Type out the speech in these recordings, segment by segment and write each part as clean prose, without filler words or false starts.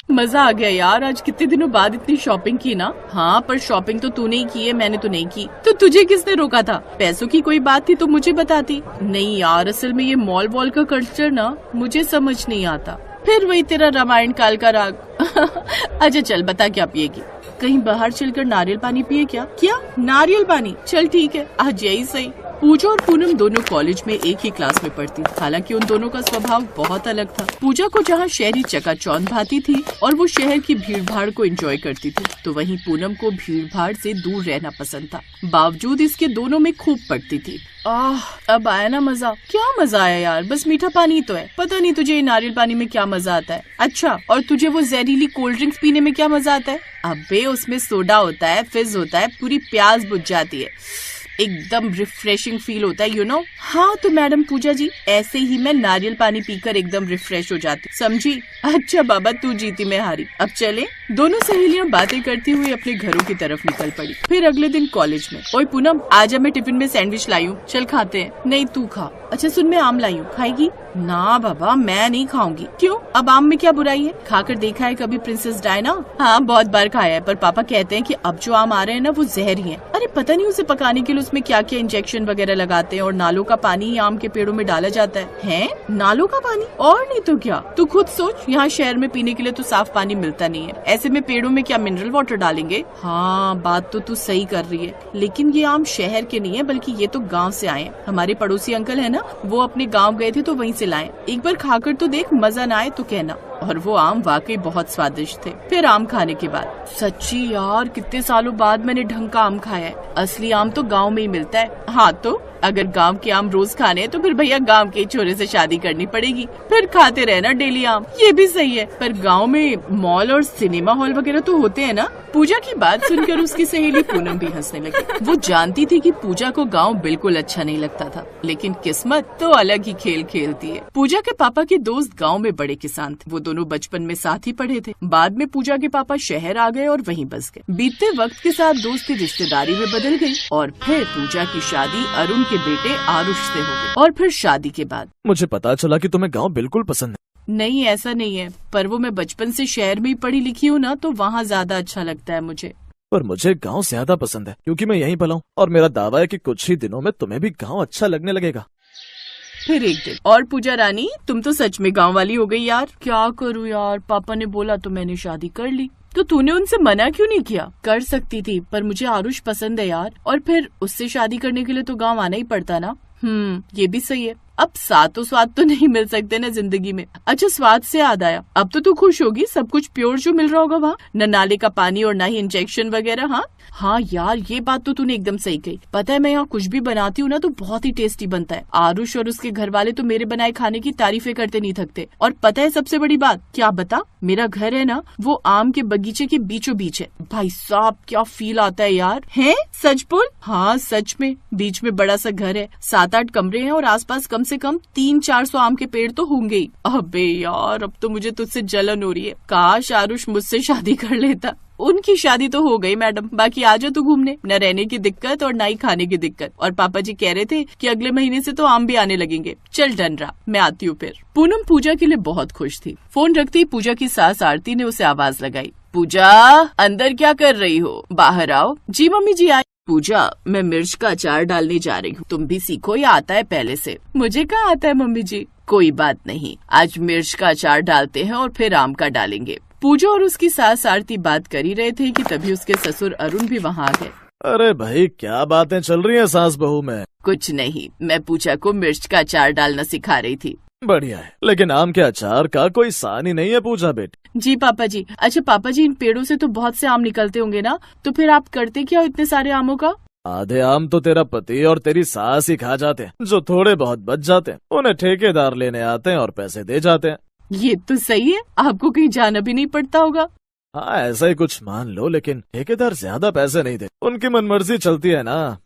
मजा आ गया यार, आज कितने दिनों बाद इतनी शॉपिंग की ना। हाँ पर शॉपिंग तो तूने ही की है, मैंने तो नहीं की। तो तुझे किसने रोका था? पैसों की कोई बात थी तो मुझे बताती। नहीं यार, असल में ये मॉल वॉल का कल्चर ना मुझे समझ नहीं आता। फिर वही तेरा रामायण काल का राग। अच्छा चल बता क्या पिएगी? कहीं बाहर चलकर नारियल पानी पिए क्या? क्या नारियल पानी? चल ठीक है, आज यही सही। पूजा और पूनम दोनों कॉलेज में एक ही क्लास में पढ़ती। हालांकि उन दोनों का स्वभाव बहुत अलग था। पूजा को जहाँ शहरी चकाचौंध भाती थी और वो शहर की भीड़ भाड़ को एंजॉय करती थी, तो वहीं पूनम को भीड़ भाड़ से दूर रहना पसंद था। बावजूद इसके दोनों में खूब पड़ती थी। अब आया ना मजा। क्या मजा आया यार, बस मीठा पानी तो है। पता नहीं तुझे नारियल पानी में क्या मजा आता है। अच्छा, और तुझे वो जहरीली कोल्ड ड्रिंक्स पीने में क्या मजा आता है? अबे उसमें सोडा होता है, फिज होता है, पूरी प्यास बुझ जाती है, एकदम रिफ्रेशिंग फील होता है, यू नो। हाँ तो मैडम पूजा जी, ऐसे ही मैं नारियल पानी पीकर एकदम रिफ्रेश हो जाती, समझी? अच्छा बाबा, तू जीती मैं हारी। अब चले। दोनों सहेलियां बातें करती हुई अपने घरों की तरफ निकल पड़ी। फिर अगले दिन कॉलेज में, ओए पूनम आज मैं टिफिन में सैंडविच लाई हूँ, चल खाते हैं। नहीं तू खा। अच्छा सुन, मैं आम लाई हूँ, खाएगी? ना बाबा मैं नहीं खाऊंगी। क्यों? अब आम में क्या बुराई है? खाकर देखा है कभी प्रिंसेस डायना? हाँ बहुत बार खाया है, पर पापा कहते हैं कि अब जो आम आ रहे हैं ना वो जहर ही है। अरे पता नहीं उसे पकाने के लिए उसमें क्या क्या इंजेक्शन वगैरह लगाते हैं, और नालों का पानी ही आम के पेड़ों में डाला जाता है। नालों का पानी? और नहीं तो क्या। तू खुद सोच, यहाँ शहर में पीने के लिए तो साफ पानी मिलता नहीं है, ऐसे में पेड़ों में क्या मिनरल वाटर डालेंगे? हाँ बात तो तू सही कर रही है, लेकिन ये आम शहर के नहीं है, बल्कि ये तो गाँव से आए हैं। हमारे पड़ोसी अंकल है ना, वो अपने गाँव गए थे तो वहीं से लाए। एक बार खाकर तो देख, मजा ना आए तो कहना। और वो आम वाकई बहुत स्वादिष्ट थे। फिर आम खाने के बाद सच्ची यार कितने सालों बाद मैंने ढंग का आम खाया है। असली आम तो गांव में ही मिलता है। हाँ तो अगर गांव के आम रोज खाने हैं तो फिर भैया गांव के छोरे से शादी करनी पड़ेगी, फिर खाते रहना डेली आम। ये भी सही है, पर गांव में मॉल और सिनेमा हॉल वगैरह तो होते हैं ना। पूजा की बात सुनकर उसकी सहेली पूनम भी हंसने लगी। वो जानती थी कि पूजा को गांव बिल्कुल अच्छा नहीं लगता था, लेकिन किस्मत तो अलग ही खेल खेलती है। पूजा के पापा के दोस्त गांव में बड़े किसान थे। वो दोनों बचपन में साथ ही पढ़े थे। बाद में पूजा के पापा शहर आ गए और वहीं बस गए। बीतते वक्त के साथ दोस्ती रिश्तेदारी में बदल गई, और फिर पूजा की शादी अरुण के बेटे आरुष से हो गई। और फिर शादी के बाद मुझे पता चला कि तुम्हें गांव बिल्कुल पसंद है। नहीं ऐसा नहीं है, पर वो मैं बचपन से शहर में ही पढ़ी लिखी हूँ ना, तो वहाँ ज्यादा अच्छा लगता है मुझे। पर मुझे गांव ज्यादा पसंद है, क्योंकि मैं यहीं पला हूँ, और मेरा दावा है कि कुछ ही दिनों में तुम्हें भी गांव अच्छा लगने लगेगा। फिर एक दिन और पूजा रानी, तुम तो सच में गांव वाली हो गई यार। क्या करूँ यार, पापा ने बोला तो मैंने शादी कर ली। तो तूने उनसे मना क्यों नहीं किया? कर सकती थी, पर मुझे आरुष पसंद है यार, और फिर उससे शादी करने के लिए तो गांव आना ही पड़ता ना। ये भी सही है। अब सातों स्वाद तो नहीं मिल सकते ना जिंदगी में। अच्छा स्वाद से याद आया, अब तो तू खुश होगी, सब कुछ प्योर जो मिल रहा होगा वहाँ, न नाले का पानी और ना ही इंजेक्शन वगैरह। हाँ यार ये बात तो तूने एकदम सही कही। पता है मैं यहाँ कुछ भी बनाती हूँ ना तो बहुत ही टेस्टी बनता है। आरुष और उसके घर वाले तो मेरे बनाए खाने की तारीफें करते नहीं थकते। और पता है सबसे बड़ी बात क्या? बता। मेरा घर है ना वो आम के बगीचे के बीचों बीच है। भाई साहब क्या फील आता है यार। है सच बोल? हाँ सच में, बीच में बड़ा सा घर है, 7-8 कमरे हैं, और आसपास कम से कम 300-400 आम के पेड़ तो होंगे ही। अबे यार अब तो मुझे तुझसे जलन हो रही है। काश आरुष मुझसे शादी कर लेता। उनकी शादी तो हो गई मैडम, बाकी आ जाओ तू घूमने, न रहने की दिक्कत और न ही खाने की दिक्कत। और पापा जी कह रहे थे कि अगले महीने से तो आम भी आने लगेंगे। चल डन रहा, मैं आती हूँ फिर। पूनम पूजा के लिए बहुत खुश थी। फोन रखते ही पूजा की सास आरती ने उसे आवाज लगाई, पूजा अंदर क्या कर रही हो, बाहर आओ। जी मम्मी जी आई। पूजा मैं मिर्च का अचार डालने जा रही हूँ, तुम भी सीखो, या आता है पहले से? मुझे कहाँ आता है मम्मी जी। कोई बात नहीं, आज मिर्च का अचार डालते हैं और फिर आम का डालेंगे। पूजा और उसकी सास आरती बात कर ही रहे थे कि तभी उसके ससुर अरुण भी वहाँ आ गए। अरे भाई क्या बातें चल रही हैं सास बहू में? कुछ नहीं, मैं पूजा को मिर्च का अचार डालना सिखा रही थी। बढ़िया है, लेकिन आम के अचार का कोई सान ही नहीं है पूजा बेटी। जी पापा जी। अच्छा पापा जी, इन पेड़ों से तो बहुत से आम निकलते होंगे ना, तो फिर आप करते क्या हो इतने सारे आमों का? आधे आम तो तेरा पति और तेरी सास ही खा जाते हैं, जो थोड़े बहुत बच जाते हैं उन्हें ठेकेदार लेने आते हैं और पैसे दे जाते हैं। ये तो सही है, आपको कहीं जाना भी नहीं पड़ता होगा। हाँ ऐसा ही कुछ मान लो, लेकिन ठेकेदार ज्यादा पैसे नहीं दे, उनकी मनमर्जी चलती है ना।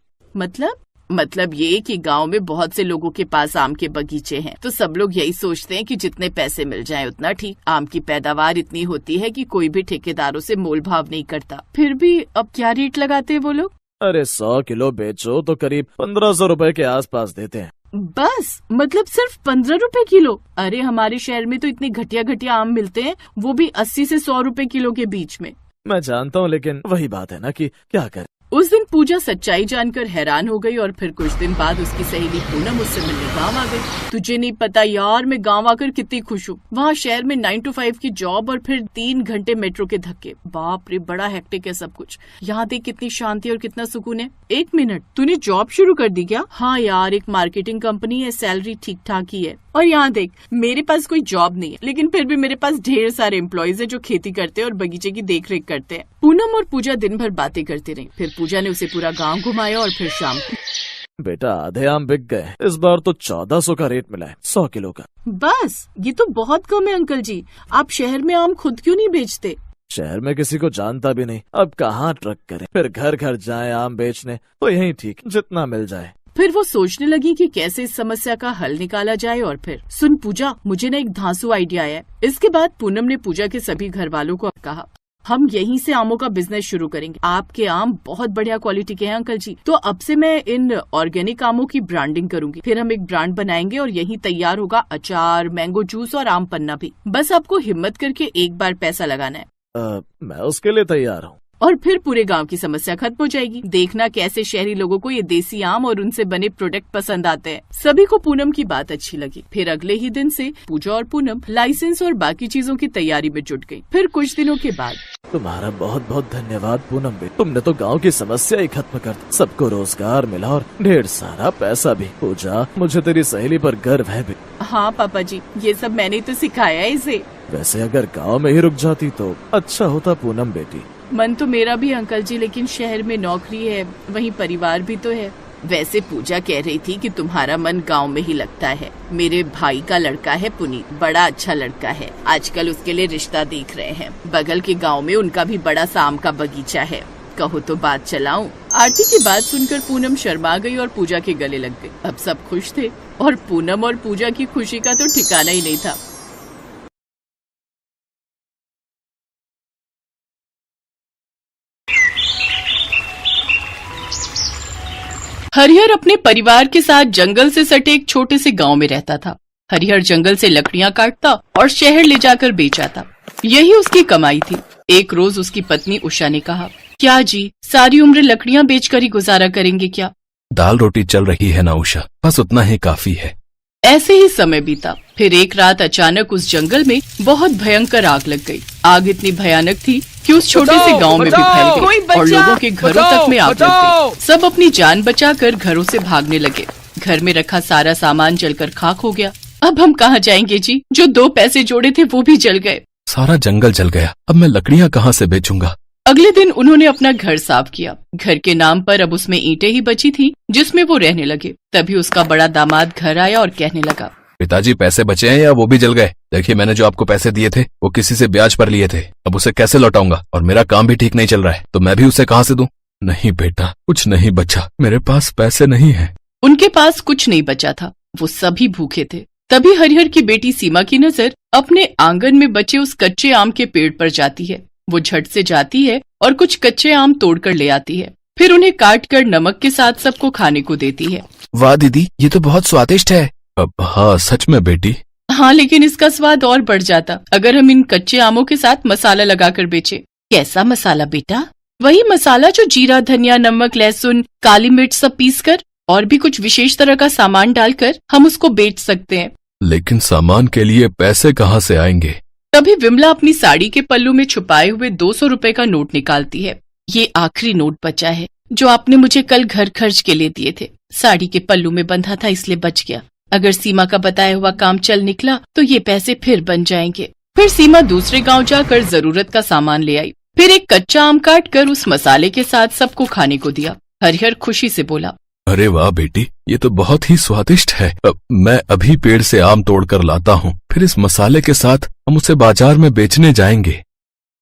मतलब ये कि गांव में बहुत से लोगों के पास आम के बगीचे हैं, तो सब लोग यही सोचते हैं कि जितने पैसे मिल जाएं उतना ठीक। आम की पैदावार इतनी होती है कि कोई भी ठेकेदारों से मोल भाव नहीं करता। फिर भी अब क्या रेट लगाते हैं वो लोग? अरे 100 किलो बेचो तो करीब 1500 रुपए के आसपास देते हैं। बस मतलब सिर्फ 15 रुपए किलो? अरे हमारे शहर में तो इतने घटिया घटिया आम मिलते हैं, वो भी 80 से 100 रुपए किलो के बीच में। मैं जानता हूँ, लेकिन वही बात है ना कि क्या करें। उस दिन पूजा सच्चाई जानकर हैरान हो गई और फिर कुछ दिन बाद उसकी सहेली पूनम उससे मिलने गांव आ गई। तुझे नहीं पता यार, मैं गांव आकर कितनी खुश हूँ। वहाँ शहर में 9 to 5 की जॉब और फिर 3 घंटे मेट्रो के धक्के। बाप रे, बड़ा हेक्टिक है सब कुछ। यहाँ देख कितनी शांति और कितना सुकून है। 1 मिनट, तूने जॉब शुरू कर दी क्या? हाँ यार, एक मार्केटिंग कंपनी है, सैलरी ठीक ठाक ही है। और यहाँ देख, मेरे पास कोई जॉब नहीं है, लेकिन फिर भी मेरे पास ढेर सारे एम्प्लॉइज है जो खेती करते हैं और बगीचे की देखरेख करते हैं। पूनम और पूजा दिन भर बातें करती रही। फिर पूजा ने उसे पूरा गांव घुमाया और फिर शाम को। बेटा, आधे आम बिक गए। इस बार तो 1400 का रेट मिला है 100 किलो का। बस ये तो बहुत कम है अंकल जी। आप शहर में आम खुद क्यों नहीं बेचते? शहर में किसी को जानता भी नहीं, अब कहाँ ट्रक करें, फिर घर घर जाएं आम बेचने, तो यही ठीक, जितना मिल जाए। फिर वो सोचने लगी कि कैसे इस समस्या का हल निकाला जाए। और फिर सुन पूजा, मुझे ना एक धांसू आइडिया आया है। इसके बाद पूनम ने पूजा के सभी घर वालों को कहा, हम यहीं से आमों का बिजनेस शुरू करेंगे। आपके आम बहुत बढ़िया क्वालिटी के हैं अंकल जी, तो अब से मैं इन ऑर्गेनिक आमों की ब्रांडिंग करूंगी। फिर हम एक ब्रांड बनाएंगे और यहीं तैयार होगा अचार, मैंगो जूस और आम पन्ना भी। बस आपको हिम्मत करके एक बार पैसा लगाना है। मैं उसके लिए तैयार हूँ। और फिर पूरे गांव की समस्या खत्म हो जाएगी। देखना कैसे शहरी लोगों को ये देसी आम और उनसे बने प्रोडक्ट पसंद आते हैं। सभी को पूनम की बात अच्छी लगी। फिर अगले ही दिन से पूजा और पूनम लाइसेंस और बाकी चीजों की तैयारी में जुट गई। फिर कुछ दिनों के बाद, तुम्हारा बहुत बहुत धन्यवाद पूनम बेटी, तुमने तो गांव की समस्या ही खत्म कर दी। सबको रोजगार मिला और ढेर सारा पैसा भी। पूजा, मुझे तेरी सहेली पर गर्व है बेटी। हाँ पापा जी, ये सब मैंने तो सिखाया है इसे। वैसे अगर गांव में ही रुक जाती तो अच्छा होता पूनम बेटी। मन तो मेरा भी अंकल जी, लेकिन शहर में नौकरी है, वहीं परिवार भी तो है। वैसे पूजा कह रही थी कि तुम्हारा मन गांव में ही लगता है। मेरे भाई का लड़का है पुनीत, बड़ा अच्छा लड़का है। आजकल उसके लिए रिश्ता देख रहे हैं। बगल के गांव में उनका भी बड़ा सा आम का बगीचा है। कहो तो बात चलाऊं। आरती की बात सुनकर पूनम शर्मा गई और पूजा के गले लग गई। अब सब खुश थे और पूनम और पूजा की खुशी का तो ठिकाना ही नहीं था। हरिहर अपने परिवार के साथ जंगल से सटे एक छोटे से गांव में रहता था। हरिहर जंगल से लकड़ियां काटता और शहर ले जाकर बेच आता। यही उसकी कमाई थी। एक रोज उसकी पत्नी उषा ने कहा, क्या जी, सारी उम्र लकड़ियां बेचकर ही गुजारा करेंगे क्या? दाल रोटी चल रही है ना उषा, बस उतना ही काफी है। ऐसे ही समय बीता। फिर एक रात अचानक उस जंगल में बहुत भयंकर आग लग गई। आग इतनी भयानक थी कि उस छोटे से गांव में भी फैल गई और लोगों के घरों तक में आग लग गई। सब अपनी जान बचाकर घरों से भागने लगे। घर में रखा सारा सामान जलकर खाक हो गया। अब हम कहाँ जाएंगे जी? जो 2 पैसे जोड़े थे वो भी जल गए। सारा जंगल जल गया, अब मैं लकड़ियां कहाँ से बेचूंगा? अगले दिन उन्होंने अपना घर साफ किया। घर के नाम पर अब उसमें ईंटें ही बची थी जिसमें वो रहने लगे। तभी उसका बड़ा दामाद घर आया और कहने लगा, पिताजी पैसे बचे हैं या वो भी जल गए? देखिए, मैंने जो आपको पैसे दिए थे वो किसी से ब्याज पर लिए थे, अब उसे कैसे लौटाऊंगा? और मेरा काम भी ठीक नहीं चल रहा है, तो मैं भी उसे कहाँ से दूं? नहीं बेटा, कुछ नहीं बचा, मेरे पास पैसे नहीं है। उनके पास कुछ नहीं बचा था, वो सभी भूखे थे। तभी हरिहर की बेटी सीमा की नजर अपने आंगन में बचे उस कच्चे आम के पेड़ पर जाती है। वो झट से जाती है और कुछ कच्चे आम तोड़कर ले आती है। फिर उन्हें काटकर नमक के साथ सबको खाने को देती है। वाह दीदी, ये तो बहुत स्वादिष्ट है। हाँ सच में बेटी। हाँ, लेकिन इसका स्वाद और बढ़ जाता अगर हम इन कच्चे आमों के साथ मसाला लगाकर बेचे। कैसा मसाला बेटा? वही मसाला जो जीरा, धनिया, नमक, लहसुन, काली मिर्च सब पीसकर और भी कुछ विशेष तरह का सामान डालकर हम उसको बेच सकते हैं। लेकिन सामान के लिए पैसे कहाँ से आएंगे? तभी विमला अपनी साड़ी के पल्लू में छुपाए हुए 200 रुपए का नोट निकालती है। ये आखिरी नोट बचा है जो आपने मुझे कल घर खर्च के लिए दिए थे। साड़ी के पल्लू में बंधा था इसलिए बच गया। अगर सीमा का बताया हुआ काम चल निकला तो ये पैसे फिर बन जाएंगे। फिर सीमा दूसरे गांव जाकर जरूरत का सामान ले आई। फिर एक कच्चा आम काट कर उस मसाले के साथ सबको खाने को दिया। हरिहर खुशी से बोला, अरे वाह बेटी, ये तो बहुत ही स्वादिष्ट है। मैं अभी पेड़ से आम तोड़कर लाता हूँ, फिर इस मसाले के साथ हम उसे बाजार में बेचने जाएंगे।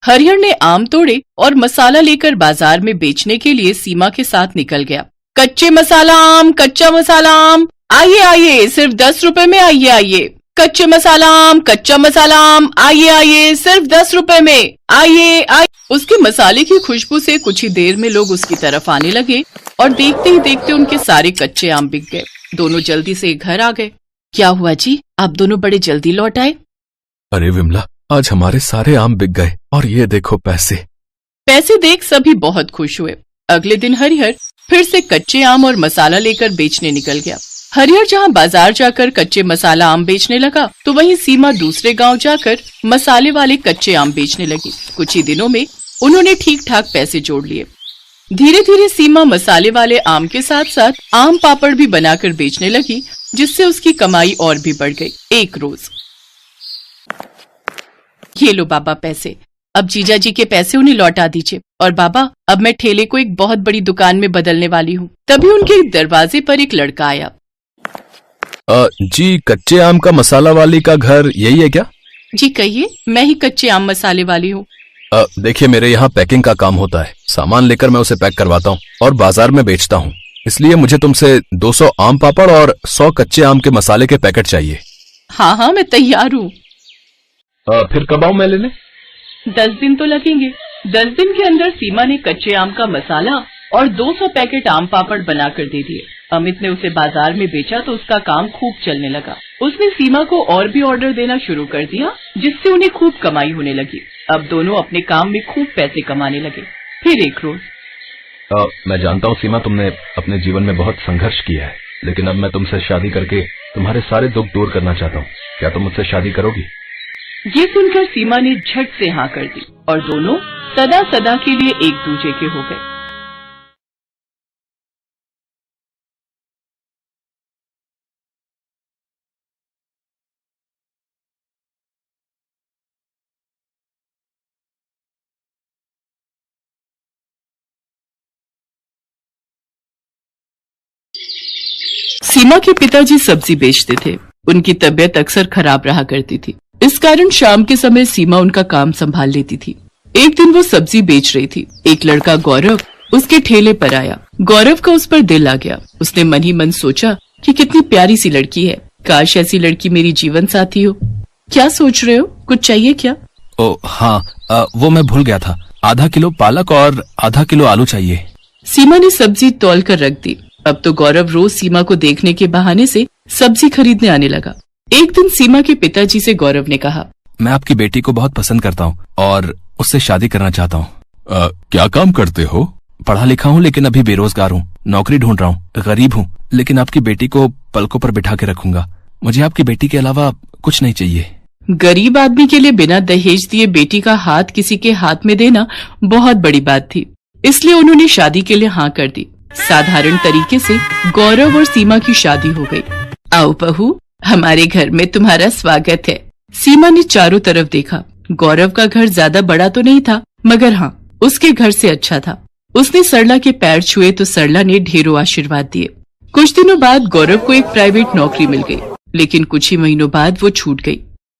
हरिहर ने आम तोड़े और मसाला लेकर बाजार में बेचने के लिए सीमा के साथ निकल गया। कच्चे मसाला आम, कच्चा मसाला आम, आइए आइए, सिर्फ 10 रुपए में, आइए आइए। कच्चे मसाला आम, कच्चा मसाला आम, आइए आइए, सिर्फ 10 रुपए में, आइए आइए। उसके मसाले की खुशबू से कुछ ही देर में लोग उसकी तरफ आने लगे और देखते ही देखते उनके सारे कच्चे आम बिक गए। दोनों जल्दी से घर आ गए। क्या हुआ जी, आप दोनों बड़े जल्दी लौट आए? अरे विमला, आज हमारे सारे आम बिक गए और ये देखो पैसे। पैसे देख सभी बहुत खुश हुए। अगले दिन हरिहर फिर से कच्चे आम और मसाला लेकर बेचने निकल गया। हरिहर जहाँ बाजार जाकर कच्चे मसाला आम बेचने लगा, तो वहीं सीमा दूसरे गांव जाकर मसाले वाले कच्चे आम बेचने लगी। कुछ ही दिनों में उन्होंने ठीक ठाक पैसे जोड़ लिए। धीरे धीरे सीमा मसाले वाले आम के साथ साथ आम पापड़ भी बनाकर बेचने लगी, जिससे उसकी कमाई और भी बढ़ गई। एक रोज, ये लो बाबा पैसे, अब जीजा जी के पैसे उन्हें लौटा दीजिए। और बाबा, अब मैं ठेले को एक बहुत बड़ी दुकान में बदलने वाली हूँ। तभी उनके दरवाजे पर एक लड़का आया। जी, कच्चे आम का मसाला वाली का घर यही है क्या? जी कहिए, मैं ही कच्चे आम मसाले वाली हूँ। देखिए, मेरे यहाँ पैकिंग का काम होता है। सामान लेकर मैं उसे पैक करवाता हूँ और बाजार में बेचता हूँ। इसलिए मुझे तुमसे 200 आम पापड़ और 100 कच्चे आम के मसाले के पैकेट चाहिए। हाँ हाँ, मैं तैयार हूँ। फिर कब आऊँ मैं लेने? 10 दिन तो लगेंगे। 10 दिन के अंदर सीमा ने कच्चे आम का मसाला और 200 पैकेट आम पापड़ बनाकर दे दिए। अमित ने उसे बाजार में बेचा तो उसका काम खूब चलने लगा। उसने सीमा को और भी ऑर्डर देना शुरू कर दिया, जिससे उन्हें खूब कमाई होने लगी। अब दोनों अपने काम में खूब पैसे कमाने लगे। फिर एक रोज, मैं जानता हूँ सीमा, तुमने अपने जीवन में बहुत संघर्ष किया है, लेकिन अब मैं तुमसे शादी करके तुम्हारे सारे दुख दूर करना चाहता हूँ। क्या तुम मुझसे शादी करोगी? ये सुनकर सीमा ने झट से हाँ कर दी और दोनों सदा सदा के लिए एक दूसरे के हो गए। सीमा के पिताजी सब्जी बेचते थे। उनकी तबीयत अक्सर खराब रहा करती थी। इस कारण शाम के समय सीमा उनका काम संभाल लेती थी। एक दिन वो सब्जी बेच रही थी। एक लड़का गौरव उसके ठेले पर आया। गौरव का उस पर दिल आ गया। उसने मन ही मन सोचा कि कितनी प्यारी सी लड़की है, काश ऐसी लड़की मेरी जीवन साथी हो। क्या सोच रहे हो, कुछ चाहिए क्या? ओ हाँ, वो मैं भूल गया था। आधा किलो पालक और आधा किलो आलू चाहिए। सीमा ने सब्जी तौल कर रख दी। अब तो गौरव रोज सीमा को देखने के बहाने से सब्जी खरीदने आने लगा। एक दिन सीमा के पिताजी से गौरव ने कहा, मैं आपकी बेटी को बहुत पसंद करता हूँ और उससे शादी करना चाहता हूँ। क्या काम करते हो? पढ़ा लिखा हूँ लेकिन अभी बेरोजगार हूँ, नौकरी ढूंढ रहा हूँ। गरीब हूँ लेकिन आपकी बेटी को पलकों पर बिठा के रखूंगा। मुझे आपकी बेटी के अलावा कुछ नहीं चाहिए। गरीब आदमी के लिए बिना दहेज दिए बेटी का हाथ किसी के हाथ में देना बहुत बड़ी बात थी, इसलिए उन्होंने शादी के लिए हाँ कर दी। साधारण तरीके से गौरव और सीमा की शादी हो गई। आओ बहू, हमारे घर में तुम्हारा स्वागत है। सीमा ने चारों तरफ देखा। गौरव का घर ज्यादा बड़ा तो नहीं था, मगर हाँ, उसके घर से अच्छा था। उसने सरला के पैर छुए तो सरला ने ढेरों आशीर्वाद दिए। कुछ दिनों बाद गौरव को एक प्राइवेट नौकरी मिल गई, लेकिन कुछ ही महीनों बाद वो छूट गई।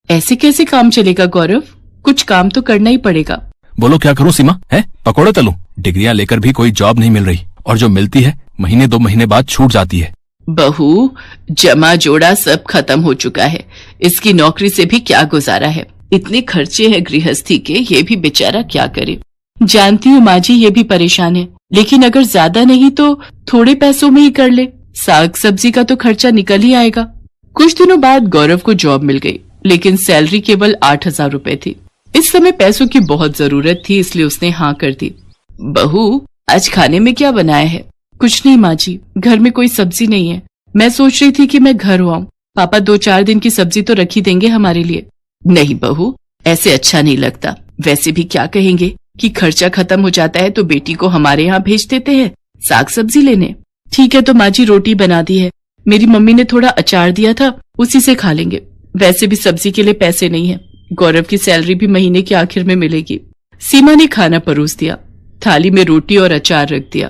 ऐसे कैसे काम चलेगा गौरव, कुछ काम तो करना ही पड़ेगा। बोलो क्या करूं सीमा, है पकौड़े तलूं? डिग्रियां लेकर भी कोई जॉब नहीं मिल रही और जो मिलती है महीने 2 महीने बाद छूट जाती है। बहू, जमा जोड़ा सब खत्म हो चुका है। इसकी नौकरी से भी क्या गुजारा है। इतने खर्चे हैं गृहस्थी के, ये भी बेचारा क्या करे। जानती हूँ माँ जी, ये भी परेशान है, लेकिन अगर ज्यादा नहीं तो थोड़े पैसों में ही कर ले। साग सब्जी का तो खर्चा निकल ही आएगा। कुछ दिनों बाद गौरव को जॉब मिल गई, लेकिन सैलरी केवल 8,000 रुपए थी। इस समय पैसों की बहुत जरूरत थी, इसलिए उसने हाँ कर दी। बहू, आज खाने में क्या बनाया है? कुछ नहीं माँ जी, घर में कोई सब्जी नहीं है। मैं सोच रही थी कि मैं घर आऊं, पापा 2-4 दिन की सब्जी तो रखी देंगे हमारे लिए। नहीं बहू, ऐसे अच्छा नहीं लगता। वैसे भी क्या कहेंगे कि खर्चा खत्म हो जाता है तो बेटी को हमारे यहाँ भेज देते हैं साग सब्जी लेने। ठीक है तो माँ जी, रोटी बना दी है। मेरी मम्मी ने थोड़ा अचार दिया था, उसी से खा लेंगे। वैसे भी सब्जी के लिए पैसे नहीं है। गौरव की सैलरी भी महीने के आखिर में मिलेगी। सीमा ने खाना परोस दिया, थाली में रोटी और अचार रख दिया।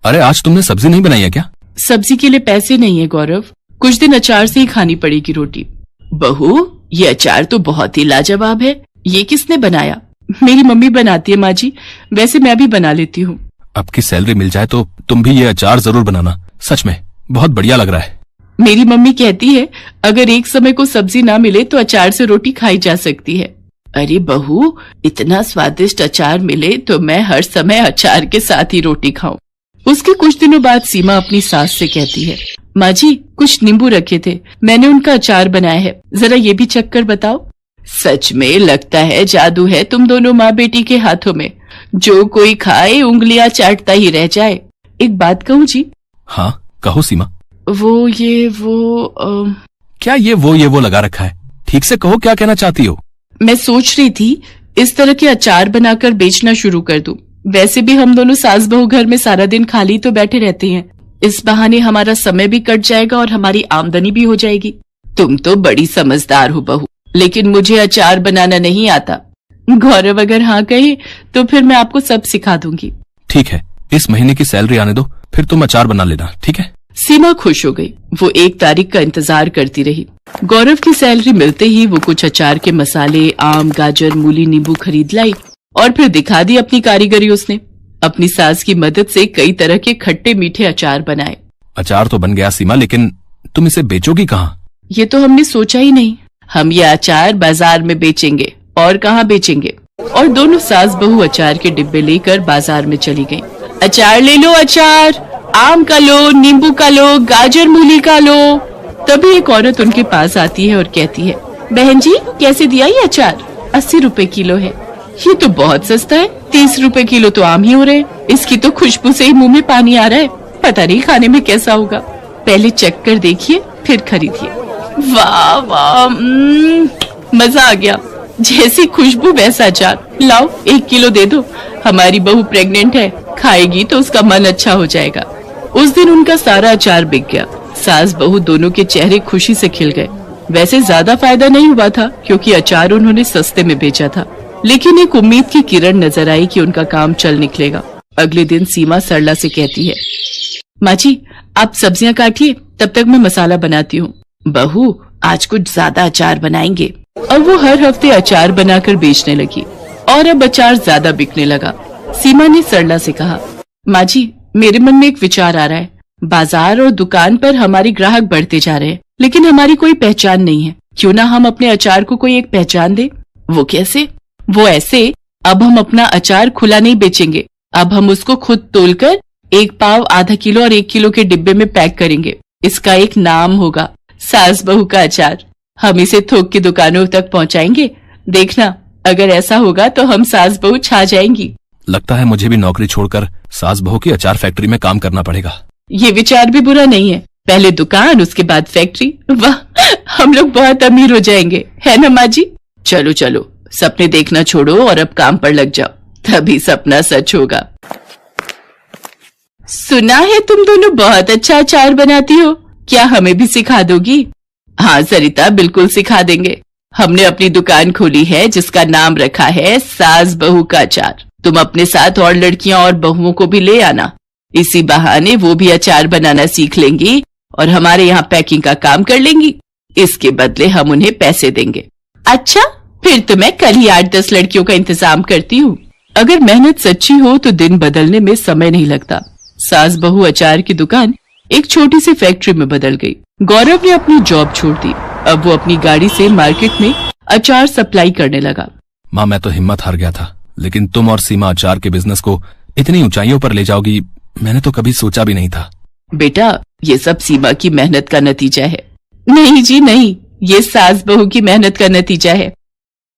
अरे आज तुमने सब्जी नहीं बनाई है क्या? सब्जी के लिए पैसे नहीं है गौरव, कुछ दिन अचार से ही खानी पड़ेगी रोटी। बहू, ये अचार तो बहुत ही लाजवाब है। ये किसने बनाया? मेरी मम्मी बनाती है माँ जी, वैसे मैं भी बना लेती हूँ। आपकी सैलरी मिल जाए तो तुम भी ये अचार जरूर बनाना, सच में बहुत बढ़िया लग रहा है। मेरी मम्मी कहती है अगर एक समय को सब्जी ना मिले तो अचार से रोटी खाई जा सकती है। अरे बहू, इतना स्वादिष्ट अचार मिले तो मैं हर समय अचार के साथ ही रोटी खाऊं। उसके कुछ दिनों बाद सीमा अपनी सास से कहती है, माँ जी कुछ नींबू रखे थे, मैंने उनका अचार बनाया है, जरा ये भी चख कर बताओ। सच में लगता है जादू है तुम दोनों माँ बेटी के हाथों में, जो कोई खाए उंगलियां चाटता ही रह जाए। एक बात कहूँ जी? हाँ कहो सीमा। क्या ये वो लगा रखा है? ठीक से कहो क्या कहना चाहती हो? मैं सोच रही थी इस तरह के अचार बनाकर बेचना शुरू कर दूं। वैसे भी हम दोनों सास बहू घर में सारा दिन खाली तो बैठे रहते हैं, इस बहाने हमारा समय भी कट जाएगा और हमारी आमदनी भी हो जाएगी। तुम तो बड़ी समझदार हो बहू, लेकिन मुझे अचार बनाना नहीं आता। गौरव अगर हाँ कहे तो फिर मैं आपको सब सिखा दूंगी। ठीक है, इस महीने की सैलरी आने दो, फिर तुम अचार बना लेना, ठीक है? सीमा खुश हो गई। वो 1 तारीख का इंतजार करती रही। गौरव की सैलरी मिलते ही वो कुछ अचार के मसाले, आम, गाजर, मूली, नींबू खरीद लाई और फिर दिखा दी अपनी कारीगरी। उसने अपनी सास की मदद से कई तरह के खट्टे मीठे अचार बनाए। अचार तो बन गया सीमा, लेकिन तुम इसे बेचोगी कहाँ? ये तो हमने सोचा ही नहीं। हम ये अचार बाजार में बेचेंगे, और कहाँ बेचेंगे। और दोनों सास बहू अचार के डिब्बे लेकर बाजार में चली गईं। अचार ले लो, अचार आम का लो, नींबू का लो, गाजर मूली का लो। तभी एक औरत उनके पास आती है और कहती है, बहन जी कैसे दिया ये अचार? 80 रुपए किलो है। ये तो बहुत सस्ता है, 30 रुपए किलो तो आम ही हो रहे। इसकी तो खुशबू से ही मुंह में पानी आ रहा है, पता नहीं खाने में कैसा होगा। पहले चख कर देखिए फिर खरीदिए। वाह वाह, मजा आ गया। जैसी खुशबू वैसा अचार। लाओ 1 किलो दे दो, हमारी बहू प्रेग्नेंट है, खाएगी तो उसका मन अच्छा हो जाएगा। उस दिन उनका सारा अचार बिक गया। सास बहू दोनों के चेहरे खुशी से खिल गए। वैसे ज्यादा फायदा नहीं हुआ था क्योंकि अचार उन्होंने सस्ते में बेचा था, लेकिन एक उम्मीद की किरण नजर आई कि उनका काम चल निकलेगा। अगले दिन सीमा सरला से कहती है, माँ जी आप सब्जियां काटिए, तब तक मैं मसाला बनाती हूँ। बहू आज कुछ ज्यादा अचार बनाएंगे। और वो हर हफ्ते अचार बनाकर बेचने लगी और अब अचार ज्यादा बिकने लगा। सीमा ने सरला से कहा, माँ जी मेरे मन में एक विचार आ रहा है। बाजार और दुकान पर हमारे ग्राहक बढ़ते जा रहे हैं, लेकिन हमारी कोई पहचान नहीं है। क्यों ना हम अपने अचार को कोई एक पहचान दे? वो कैसे? वो ऐसे, अब हम अपना अचार खुला नहीं बेचेंगे। अब हम उसको खुद तोलकर 1 पाव, आधा किलो और 1 किलो के डिब्बे में पैक करेंगे। इसका एक नाम होगा, सास बहू का अचार। हम इसे थोक की दुकानों तक पहुंचाएंगे। देखना अगर ऐसा होगा तो हम सास बहू छा जाएंगी। लगता है मुझे भी नौकरी छोड़कर सास बहू की अचार फैक्ट्री में काम करना पड़ेगा। ये विचार भी बुरा नहीं है, पहले दुकान उसके बाद फैक्ट्री। वाह, हम लोग बहुत अमीर हो जाएंगे, है ना माँ जी? चलो चलो, सपने देखना छोड़ो और अब काम पर लग जाओ, तभी सपना सच होगा। सुना है तुम दोनों बहुत अच्छा अचार बनाती हो, क्या हमें भी सिखा दोगी? हाँ सरिता, बिल्कुल सिखा देंगे। हमने अपनी दुकान खोली है जिसका नाम रखा है सास बहू का अचार। तुम अपने साथ और लड़कियां और बहुओं को भी ले आना, इसी बहाने वो भी अचार बनाना सीख लेंगी और हमारे यहाँ पैकिंग का काम कर लेंगी। इसके बदले हम उन्हें पैसे देंगे। अच्छा, फिर तो मैं कल ही 8-10 लड़कियों का इंतजाम करती हूँ। अगर मेहनत सच्ची हो तो दिन बदलने में समय नहीं लगता। सास बहू अचार की दुकान एक छोटी सी फैक्ट्री में बदल गई। गौरव ने अपनी जॉब छोड़ दी। अब वो अपनी गाड़ी से मार्केट में अचार सप्लाई करने लगा। माँ मैं तो हिम्मत हार गया था, लेकिन तुम और सीमा अचार के बिजनेस को इतनी ऊंचाइयों पर ले जाओगी, मैंने तो कभी सोचा भी नहीं था। बेटा, ये सब सीमा की मेहनत का नतीजा है। नहीं जी नहीं, ये सास बहू की मेहनत का नतीजा है।